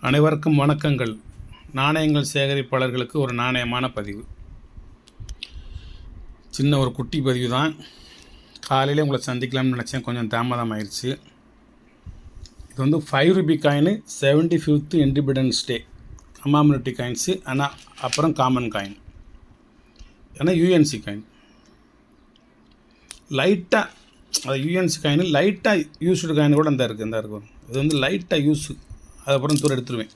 அனைவருக்கும் வணக்கங்கள். நாணயங்கள் சேகரிப்பாளர்களுக்கு ஒரு நாணயமான பதிவு. சின்ன ஒரு குட்டி பதிவு தான். காலையில் உங்களை சந்திக்கலாம்னு நினச்சேன், கொஞ்சம் தாமதம் ஆயிடுச்சு. இது வந்து 5 rupee coin, 75th independence day commemorative coins. ஆனால் அப்புறம் காமன் காயின், ஏன்னா யூஎன்சி காயின் லைட்டாக, அது யூஎன்சி காயின் லைட்டாக யூஸ்டு காயின் கூட இந்த இருக்கும். இது வந்து லைட்டாக யூஸு, அதுக்கப்புறம் தூரம் எடுத்துருவேன்.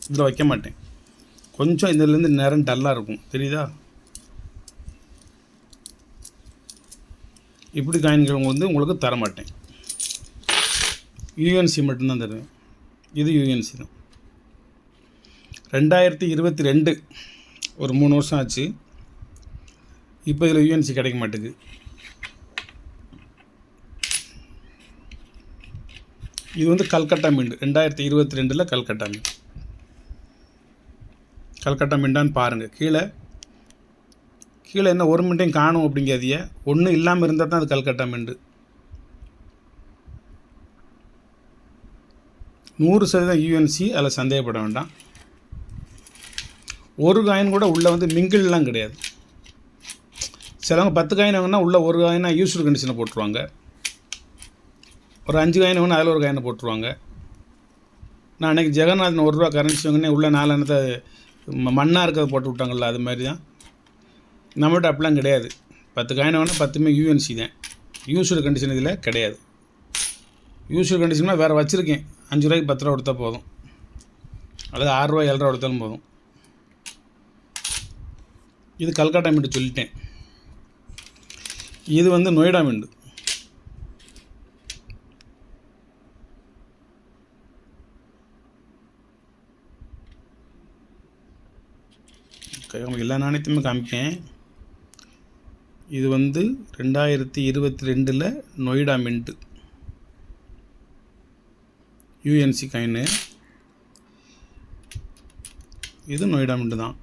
இதில் வைக்க மாட்டேன். கொஞ்சம் இதிலேருந்து நேரம் டல்லாக இருக்கும், தெரியுதா? இப்படி காயின்கள் வந்து உங்களுக்கு தரமாட்டேன். யூஎன்சி மட்டும்தான் தருவேன். இது யூஎன்சி தான். 2022 ஒரு 3 வருஷம் ஆச்சு. இப்போ இதில் யூஎன்சி கிடைக்க மாட்டேங்குது. இது வந்து கல்கட்டா மின்ட், 2022 கல்கட்டா மின்ட். கல்கட்டா மின்டான்னு பாருங்கள். கீழே என்ன ஒரு மின்ட்டையும் காணும் அப்படிங்கிறதையே, ஒன்றும் இல்லாமல் இருந்தால் தான் அது கல்கட்டா மின்ட். 100% யூஎன்சி, அதில் சந்தேகப்பட வேண்டாம். ஒரு காயின் கூட உள்ளே வந்து மிங்கிள்லாம் கிடையாது. சிலவங்க 10 காயின் வாங்கினா உள்ளே ஒரு காயினா யூஸ்டு கண்டிஷனை போட்டுருவாங்க. ஒரு 5 காயின் வேணும், அதில் ஒரு காயினை போட்டுருவாங்க. நான் அன்றைக்கி ஜெகநாதன் ₹1 கரன்சி வாங்கினே உள்ள 4 அண்ணத்தை மண்ணாக இருக்கிறத போட்டு விட்டாங்கள்ல, அது மாதிரி தான். நம்மகிட்ட அப்படிலாம் கிடையாது. 10 காயின் வேணால் 10மே யூஎன்சி தான். யூஸ்டு கண்டிஷன் இதில் கிடையாது. யூஸ்டு கண்டிஷனாக வேறு வச்சுருக்கேன். ₹5 ₹10 கொடுத்தா போதும், அல்லது ₹6 ₹7 கொடுத்தாலும் போதும். இது கல்கட்டா மின்ட் சொல்லிட்டேன். இது வந்து நொய்டா மின்ட். எல்லா நாணயத்தையுமே காமிப்பேன். இது வந்து 2022 நொய்டா மின்ட் யூஎன்சி காயின். இது நொய்டா மின்ட் தான்.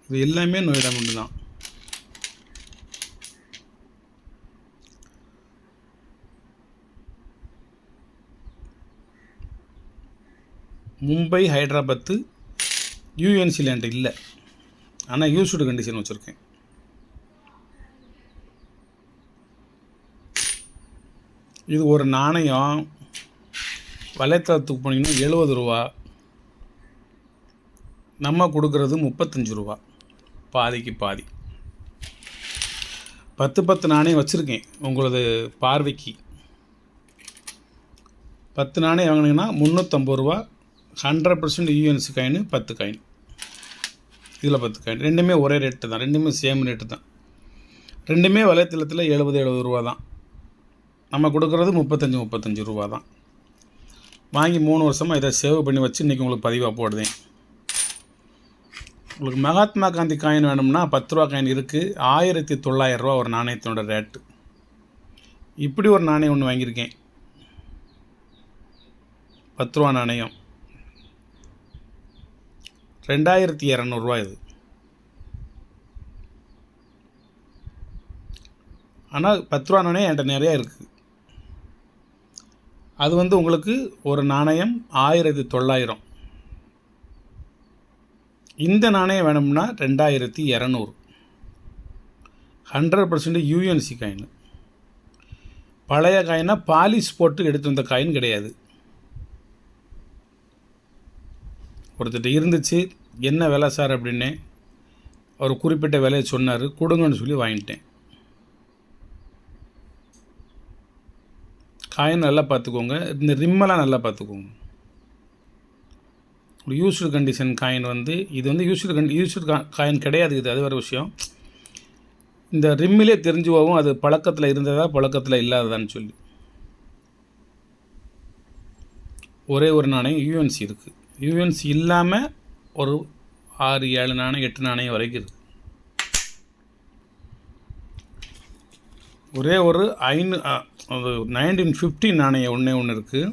இது எல்லாமே நொய்டா மின்ட் தான். மும்பை, ஹைதராபாத்து யூஎன்சி லேண்ட் இல்லை, ஆனால் யூஸ்டு கண்டிஷன் வச்சுருக்கேன். இது ஒரு நாணயம் வலைத்தளத்துக்கு போனீங்கன்னா ₹70, நம்ம கொடுக்குறது ₹35, பாதிக்கு பாதி. 10 நாணயம் வச்சுருக்கேன் உங்களது பார்வைக்கு. 10 நாணயம் வாங்கினீங்கன்னா ₹350. 100% யூஎன்சி காயின், 10 காயின். இதில் 10 காயின். ரெண்டுமே ஒரே ரேட்டு தான், ரெண்டுமே சேம் ரேட்டு தான். ரெண்டுமே வலைத்தளத்தில் ₹70 தான். நம்ம கொடுக்குறது ₹35 தான். வாங்கி 3 வருஷமாக இதை சேவ் பண்ணி வச்சு இன்றைக்கி உங்களுக்கு பதிவாக போடுதேன். உங்களுக்கு மகாத்மா காந்தி காயின் வேணும்னா ₹10 காயின் இருக்குது. ₹1900 ஒரு நாணயத்தினோட ரேட்டு. இப்படி ஒரு நாணயம் ஒன்று வாங்கியிருக்கேன், ₹10 நாணயம், ₹2200 இது. ஆனால் ₹10 நாணயம் என்கிட்ட நிறையா இருக்குது. அது வந்து உங்களுக்கு ஒரு நாணயம் 1900. இந்த நாணயம் வேணும்னா 2200. 100% யூஎன்சி காயின். பழைய காயினா பாலிஷ் போட்டு எடுத்து வந்த காயின் கிடையாது. ஒருத்தர் இருந்துச்சு, என்ன விலை சார் அப்படின்னே, அவர் குறிப்பிட்ட விலையை சொன்னார், கொடுங்கன்னு சொல்லி வாங்கிட்டேன். காயின் நல்லா பார்த்துக்கோங்க. இந்த ரிம்மெல்லாம் நல்லா பார்த்துக்கோங்க. யூஸ்டு கண்டிஷன் காயின் வந்து இது வந்து யூஸ்டு காயின் கிடையாது. இது அது வேறு விஷயம். இந்த ரிம்மிலே தெரிஞ்சு போகும் அது பழக்கத்தில் இருந்ததா பழக்கத்தில் இல்லாததான்னு சொல்லி. ஒரே ஒரு நாணயம் யூஎன்சி இருக்குது. யூஎன்சி இல்லாமல் ஒரு 6 7 நாணயம் 8 நாணயம் வரைக்கும் இருக்குது. ஒரே ஒரு 1950 நாணயம் ஒன்று இருக்குது.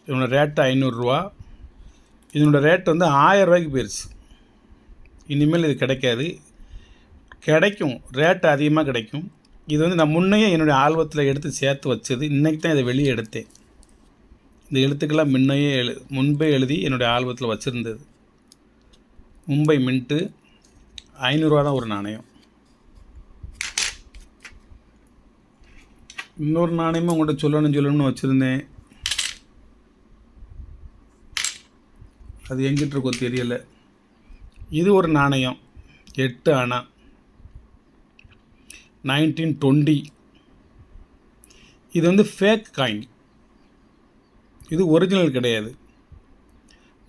இதனோட ரேட்டு ₹500. இதனோட ரேட் வந்து ₹1000 போயிடுச்சு. இனிமேல் இது கிடைக்காது. கிடைக்கும், ரேட்டு அதிகமாக கிடைக்கும். இது வந்து நான் முன்னையே என்னுடைய ஆல்பத்தில் எடுத்து சேர்த்து வச்சது. இன்றைக்கி தான் இதை வெளியே எடுத்தேன். இந்த எழுத்துக்கெல்லாம் முன்பே எழுதி என்னுடைய ஆல்பத்தில் வச்சுருந்தது. மும்பை மின்ட்டு 500 தான் ஒரு நாணயம். இன்னொரு நாணயமும் உங்கள்கிட்ட சொல்லணும்னு வச்சுருந்தேன். அது எங்கிட்ட இருக்கோ தெரியலை. இது ஒரு நாணயம் 8 அணா 1920. இது வந்து ஃபேக் காயின், இது ஒரிஜினல் கிடையாது.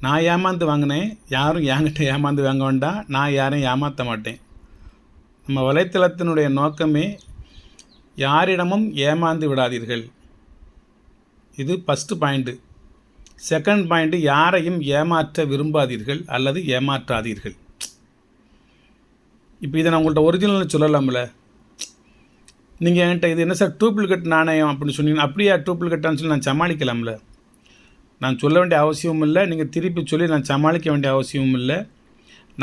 நான் ஏமாந்து வாங்கினேன், யாரும் என்கிட்ட ஏமாந்து வாங்க வேண்டாம். நான் யாரையும் ஏமாற்ற மாட்டேன். நம்ம வலைத்தளத்தினுடைய நோக்கமே யாரிடமும் ஏமாந்து விடாதீர்கள். இது ஃபஸ்ட்டு பாயிண்ட்டு. செகண்ட் பாயிண்ட்டு, யாரையும் ஏமாற்ற விரும்பாதீர்கள் அல்லது ஏமாற்றாதீர்கள். இப்போ இதை நான் உங்கள்கிட்ட ஒரிஜினல்னு சொல்லலாம்ல. நீங்கள் என்கிட்ட இது என்ன சார் டூப்ளிகேட் நாணயம் அப்படின்னு சொன்னீங்கன்னா, அப்படியா டூப்ளிகேட்டான்னு சொல்லி நான் சமாளிக்கலாம்ல. நான் சொல்ல வேண்டிய அவசியமும் இல்லை, நீங்கள் திருப்பி சொல்லி நான் சமாளிக்க வேண்டிய அவசியமும் இல்லை.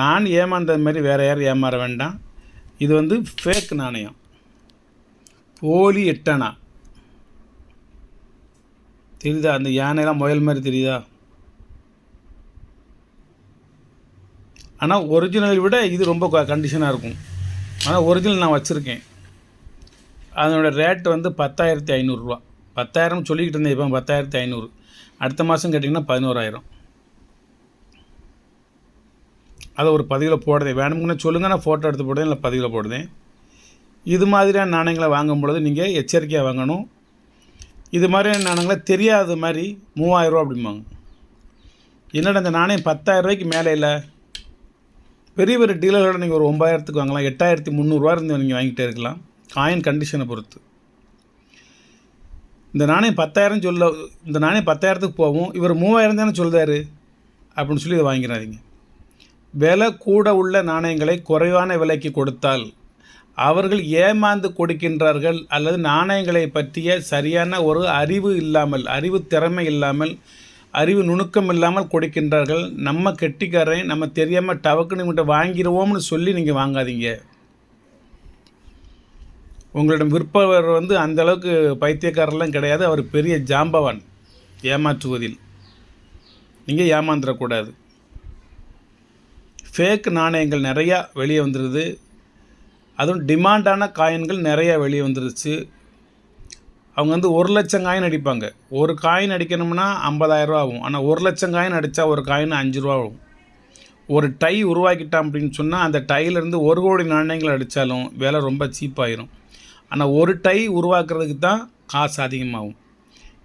நான் ஏமாந்தது மாதிரி வேறு யாரும் ஏமாற வேண்டாம். இது வந்து ஃபேக் நாணயம், போலி 8 அணா. தெரியுதா? அந்த யானைலாம் முயல் மாதிரி தெரியுதா? ஆனால் ஒரிஜினல் விட இது ரொம்ப கண்டிஷனாக இருக்கும். ஆனால் ஒரிஜினல் நான் வச்சுருக்கேன். அதனோடய ரேட்டு வந்து 10,500 ரூபா. 10,000 சொல்லிக்கிட்டு இருந்தேன், இப்போ 10,500. அடுத்த மாதம் கேட்டிங்கன்னா 11,000. அதை ஒரு பதிவில் போடுதேன். வேணும்னு சொல்லுங்கள், நான் ஃபோட்டோ எடுத்து போடுறேன், இல்லை பதிவில் போடுதேன். இது மாதிரியான நாணயங்களை வாங்கும் பொழுது நீங்கள் எச்சரிக்கையாக வாங்கணும். இது மாதிரியான நாணயங்களை தெரியாத மாதிரி 3,000 ரூபா அப்படிம்பாங்க. என்னடா இந்த நாணயம் 10,000 ரூபாய்க்கு மேலே இல்லை. பெரிய பெரிய டீலர்களோட நீங்கள் ஒரு 9,000க்கு வாங்கலாம், 8,300 இருந்து நீங்கள் வாங்கிட்டே இருக்கலாம், காயின் கண்டிஷனை பொறுத்து. இந்த நாணயம் 10,000 இந்த நாணயம் 10,000க்கு போகும், இவர் 3,000 தானே சொல்கிறாரு அப்படின்னு சொல்லி இதை வாங்கிறாதீங்க. விலை கூட உள்ள நாணயங்களை குறைவான விலைக்கு கொடுத்தால் அவர்கள் ஏமாந்து கொடுக்கின்றார்கள், அல்லது நாணயங்களை பற்றிய சரியான ஒரு அறிவு இல்லாமல், அறிவு திறமை இல்லாமல், அறிவு நுணுக்கம் இல்லாமல் கொடுக்கின்றார்கள். நம்ம கெட்டிக்காரன், நம்ம தெரியாமல் டவக்குன்னு இவங்கள்ட்ட வாங்கிடுவோம்னு சொல்லி நீங்கள் வாங்காதீங்க. உங்களிடம் விற்பவர் வந்து அந்தளவுக்கு பைத்தியக்காரெல்லாம் கிடையாது, அவர் பெரிய ஜாம்பவான் ஏமாற்றுவதில். நீங்கள் ஏமாந்துடக்கூடாது. ஃபேக் நாணயங்கள் நிறையா வெளியே வந்துடுது. அதுவும் டிமாண்டான காயின்கள் நிறையா வெளியே வந்துருச்சு. அவங்க வந்து 1,00,000 காயின் அடிப்பாங்க. ஒரு காயின் அடிக்கணும்னா 50,000 ரூபா ஆகும். ஆனால் 1,00,000 காயின் அடித்தா ஒரு காயின் 5 ரூபா ஆகும். ஒரு டை உருவாக்கிட்டான் அப்படின்னு சொன்னால் அந்த டையிலேருந்து 1 கோடி நாணயங்கள் அடித்தாலும் விலை ரொம்ப சீப்பாயிரும். ஆனால் ஒரு டை உருவாக்குறதுக்கு தான் காசு அதிகமாகும்.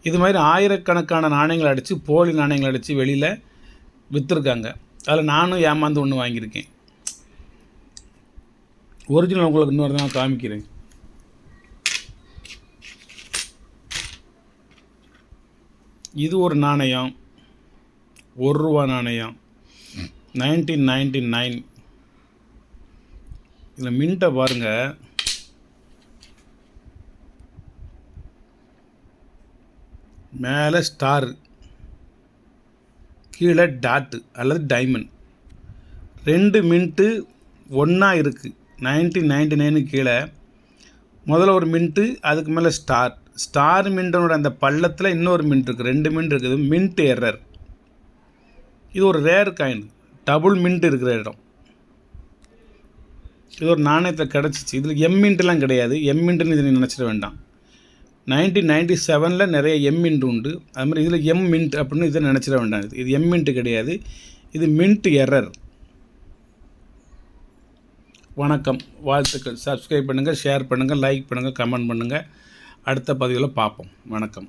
இது மாதிரி ஆயிரக்கணக்கான நாணயங்கள் அடித்து, போலி நாணயங்கள் அடித்து வெளியில் விற்றுருக்காங்க. அதில் நானும் ஏமாந்து ஒன்று வாங்கியிருக்கேன். ஒரிஜினல் உங்களுக்கு இன்னொரு தான் காமிக்கிறேன். இது ஒரு நாணயம், 1 ரூபா நாணயம் 1999. இதில் மின்ட்டை பாருங்கள். மேலே ஸ்டார், கீழே டாட்டு அல்லது டைமண்ட். 2 மின்ட்டு ஒன்றா இருக்குது. 1999 கீழே முதல்ல ஒரு மின்ட்டு, அதுக்கு மேலே ஸ்டார் மின்ட்டனோட அந்த பள்ளத்தில் இன்னொரு மின்ட் இருக்குது. 2 மின்ட் இருக்குது. Mint error. இது ஒரு ரேர் காயின், டபுள் மின்ட் இருக்கிற இடம். இது ஒரு நாணயத்தை கிடச்சிச்சு. இதில் மின்ட்லாம் கிடையாது. மின்ட்டுன்னு இதை நினச்சிட வேண்டாம். 1997 நிறைய மின்ட் உண்டு. அது மாதிரி இதில் மின்ட் அப்படின்னு இதை நினச்சிட வேண்டாம். இது மின்ட் கிடையாது, இது மின்ட் எரர். வணக்கம், வாழ்த்துக்கள். சப்ஸ்கிரைப் பண்ணுங்கள், ஷேர் பண்ணுங்கள், லைக் பண்ணுங்கள், கமெண்ட் பண்ணுங்கள். அடுத்த பதிவில் பார்ப்போம். வணக்கம்.